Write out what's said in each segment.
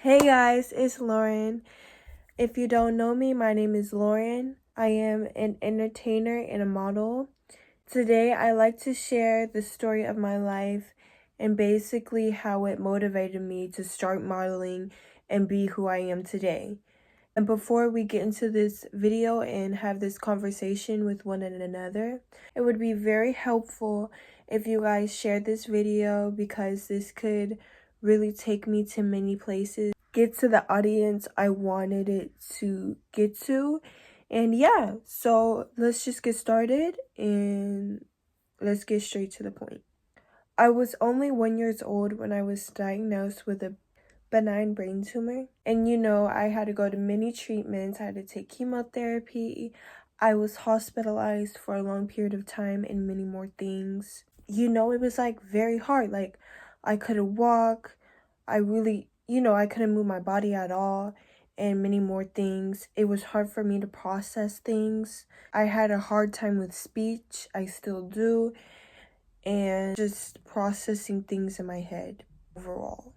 Hey guys, it's Lauren. If you don't know me, my name is Lauren. I am an entertainer and a model. Today, I like to share the story of my life and basically how it motivated me to start modeling and be who I am today. And before we get into this video and have this conversation with one another, it would be very helpful if you guys shared this video because this could really take me to many places, get to the audience I wanted it to get to. And yeah, so let's just get started and let's get straight to the point. I was only 1 year old when I was diagnosed with a benign brain tumor. And I had to go to many treatments. I had to take chemotherapy. I was hospitalized for a long period of time and many more things. It was like very hard. Like I couldn't walk. I really, I couldn't move my body at all and many more things. It was hard for me to process things. I had a hard time with speech. I still do. And just processing things in my head overall.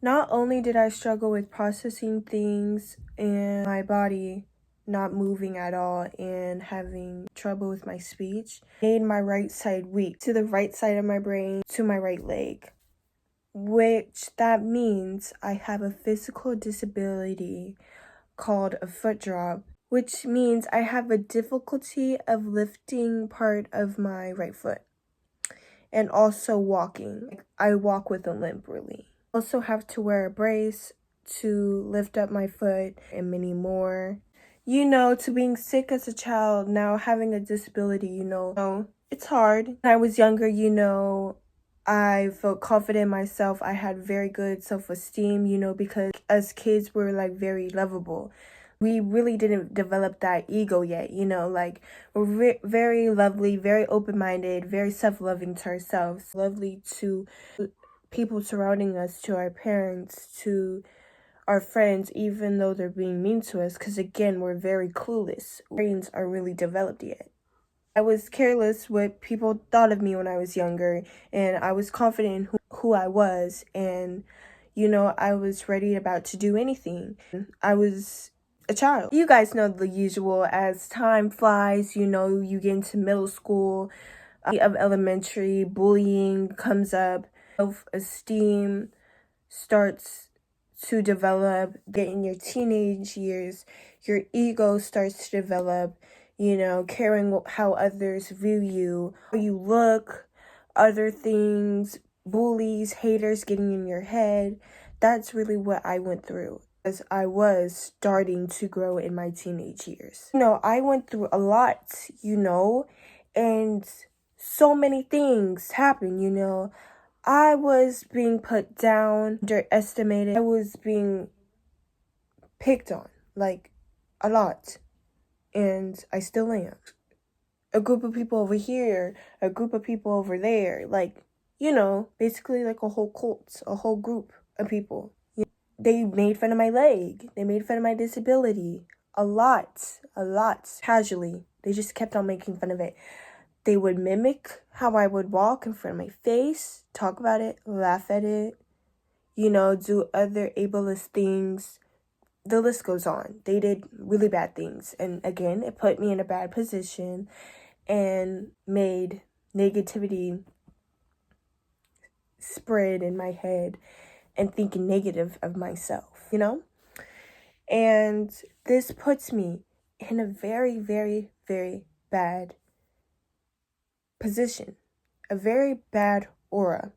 Not only did I struggle with processing things and my body not moving at all and having trouble with my speech, made my right side weak to the right side of my brain to my right leg, which that means I have a physical disability called a foot drop, which means I have a difficulty of lifting part of my right foot and also walking. I walk with a limp really. Also have to wear a brace to lift up my foot and many more. To being sick as a child, now having a disability, it's hard. When I was younger, I felt confident in myself. I had very good self-esteem, because as kids we're like very lovable. We really didn't develop that ego yet, we're very lovely, very open-minded, very self-loving to ourselves, lovely to people surrounding us, to our parents, to our friends, even though they're being mean to us, because again, we're very clueless. Brains aren't really developed yet. I was careless what people thought of me when I was younger, and I was confident in who I was, and I was ready about to do anything. I was a child. You guys know the usual. As time flies, you get into middle school, of elementary, bullying comes up, self-esteem starts to develop. Get in your teenage years, your ego starts to develop, caring how others view you, how you look, other things, bullies, haters getting in your head. That's really what I went through as I was starting to grow in my teenage years. I went through a lot, and so many things happened. I was being put down, underestimated. I was being picked on, like, a lot. And I still am. A group of people over here, a group of people over there. Like, basically like a whole cult, a whole group of people. They made fun of my leg. They made fun of my disability. A lot. Casually. They just kept on making fun of it. They would mimic how I would walk in front of my face, talk about it, laugh at it, do other ableist things. The list goes on. They did really bad things. And again, it put me in a bad position and made negativity spread in my head and thinking negative of myself, And this puts me in a very, very, very bad position, a very bad aura.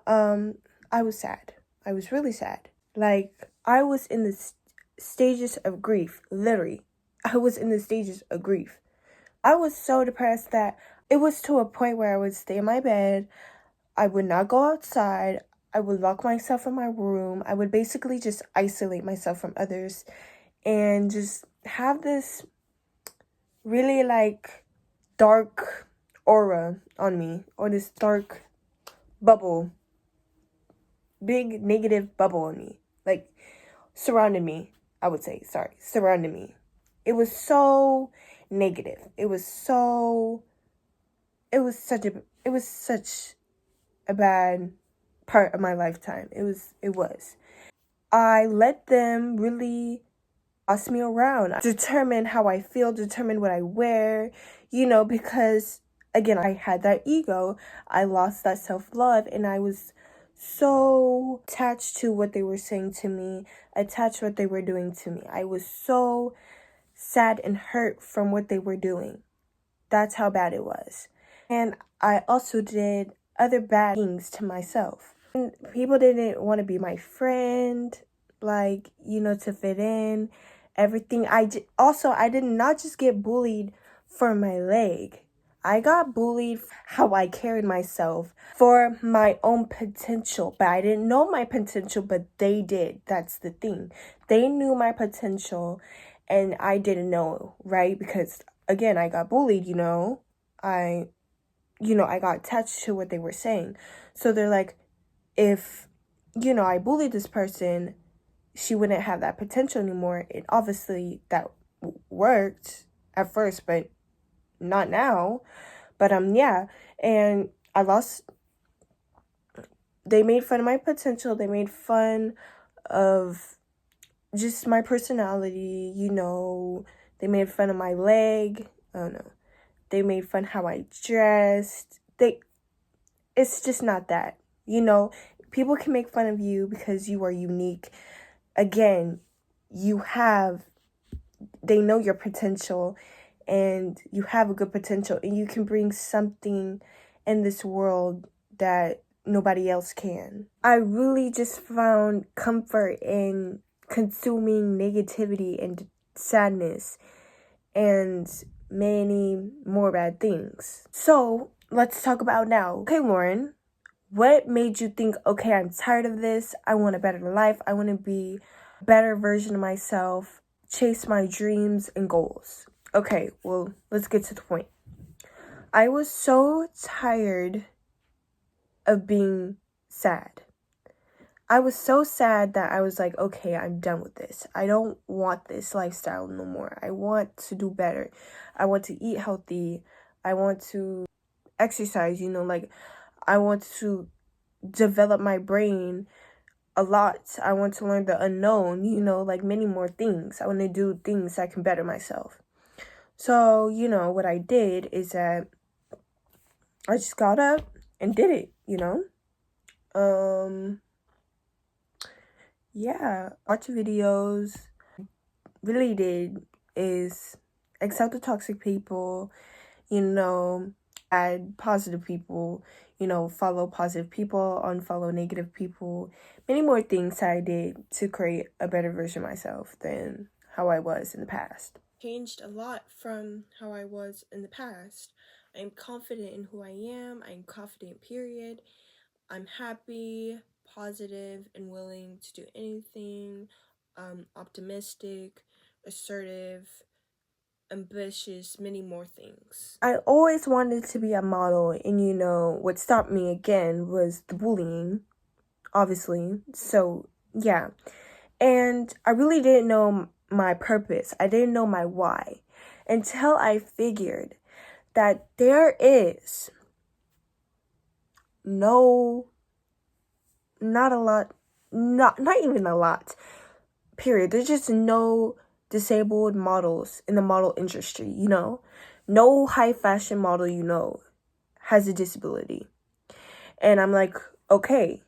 I was sad. I was really sad. Like, I was in the stages of grief, literally. I was in the stages of grief. I was so depressed that it was to a point where I would stay in my bed. I would not go outside. I would lock myself in my room. I would basically just isolate myself from others and just have this really like dark aura on me, or this dark bubble, big negative bubble on me, like surrounded me. I would say, surrounded me. It was so negative. It was such a bad part of my lifetime. It was. I let them really boss me around, determine how I feel, determine what I wear, because again, I had that ego. I lost that self-love, and I was so attached to what they were saying to me, attached to what they were doing to me. I was so sad and hurt from what they were doing. That's how bad it was. And I also did other bad things to myself. And people didn't want to be my friend, to fit in, everything. I did not just get bullied for my leg. I got bullied for how I carried myself, for my own potential. But I didn't know my potential, but they did. That's the thing. They knew my potential, and I didn't know, right? Because again, I got bullied, I I got attached to what they were saying. So they're like, if, I bullied this person, she wouldn't have that potential anymore. And obviously that worked at first, but not now. But yeah. And they made fun of my potential. They made fun of just my personality, They made fun of my leg. Oh no. They made fun how I dressed. It's just not that. People can make fun of you because you are unique. Again, they know your potential, and you have a good potential, and you can bring something in this world that nobody else can. I really just found comfort in consuming negativity and sadness and many more bad things. So let's talk about now. Okay, Lauren, what made you think, okay, I'm tired of this. I want a better life. I want to be a better version of myself, chase my dreams and goals. Okay, well, let's get to the point. I was so tired of being sad. I was so sad that I was like, okay, I'm done with this. I don't want this lifestyle no more. I want to do better. I want to eat healthy. I want to exercise, I want to develop my brain a lot. I want to learn the unknown, many more things. I want to do things that can better myself. So, what I did is that I just got up and did it, Yeah, watch videos. Really did is accept the toxic people, add positive people, follow positive people, unfollow negative people. Many more things I did to create a better version of myself than how I was in the past. Changed a lot from how I was in the past. I'm confident in who I am. I'm confident, period. I'm happy, positive, and willing to do anything. Optimistic, assertive, ambitious, many more things. I always wanted to be a model, and what stopped me again was the bullying, obviously. So, yeah. And I really didn't know my purpose. I didn't know my why until I figured that there is no, not a lot, not even a lot, period. There's just no disabled models in the model industry, No high fashion model, has a disability. And I'm like, okay,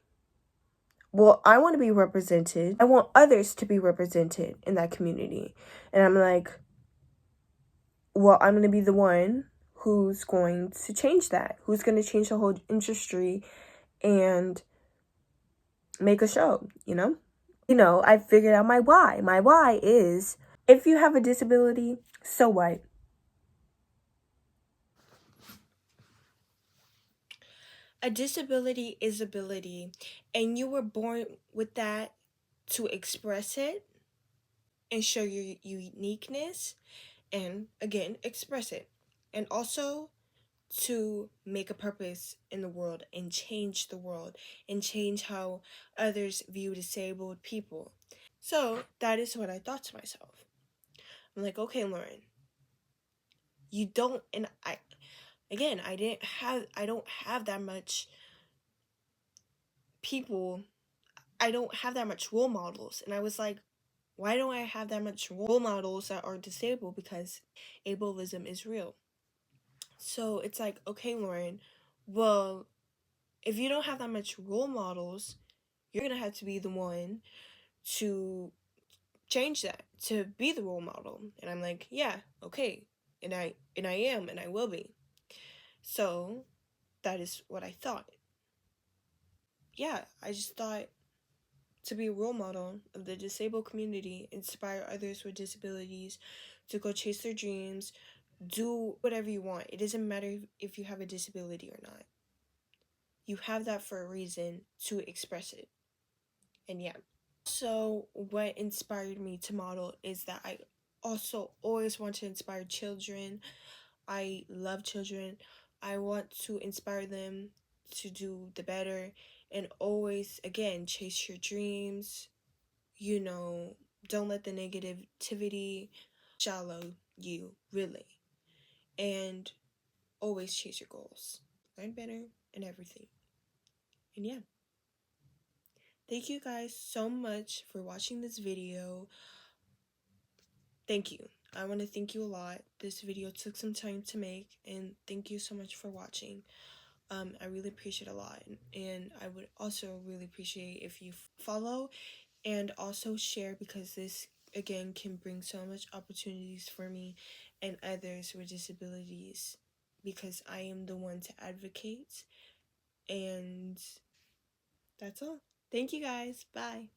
well, I want to be represented. I want others to be represented in that community. And I'm like, well, I'm going to be the one who's going to change that, who's going to change the whole industry and make a show, I figured out my why. My why is, if you have a disability, so what? A disability is ability, and you were born with that to express it and show your uniqueness, and again, express it. And also to make a purpose in the world and change the world and change how others view disabled people. So that is what I thought to myself. I'm like, okay, Lauren, you don't, and I don't have that much people I don't have that much role models. And I was like, why don't I have that much role models that are disabled? Because ableism is real. So it's like, okay, Lauren, well, if you don't have that much role models, you're going to have to be the one to change that, to be the role model. And I'm like, yeah, okay. And I am, and I will be. So that is what I thought. Yeah, I just thought to be a role model of the disabled community, inspire others with disabilities to go chase their dreams, do whatever you want. It doesn't matter if you have a disability or not. You have that for a reason to express it. And yeah. So what inspired me to model is that I also always want to inspire children. I love children. I want to inspire them to do the better and always, again, chase your dreams. You know, don't let the negativity shallow you, really. And always chase your goals. Learn better and everything. And yeah. Thank you guys so much for watching this video. Thank you. I want to thank you a lot. This video took some time to make, and thank you so much for watching. I really appreciate it a lot, and I would also really appreciate if you follow and also share, because this again can bring so much opportunities for me and others with disabilities, because I am the one to advocate. And that's all. Thank you guys. Bye.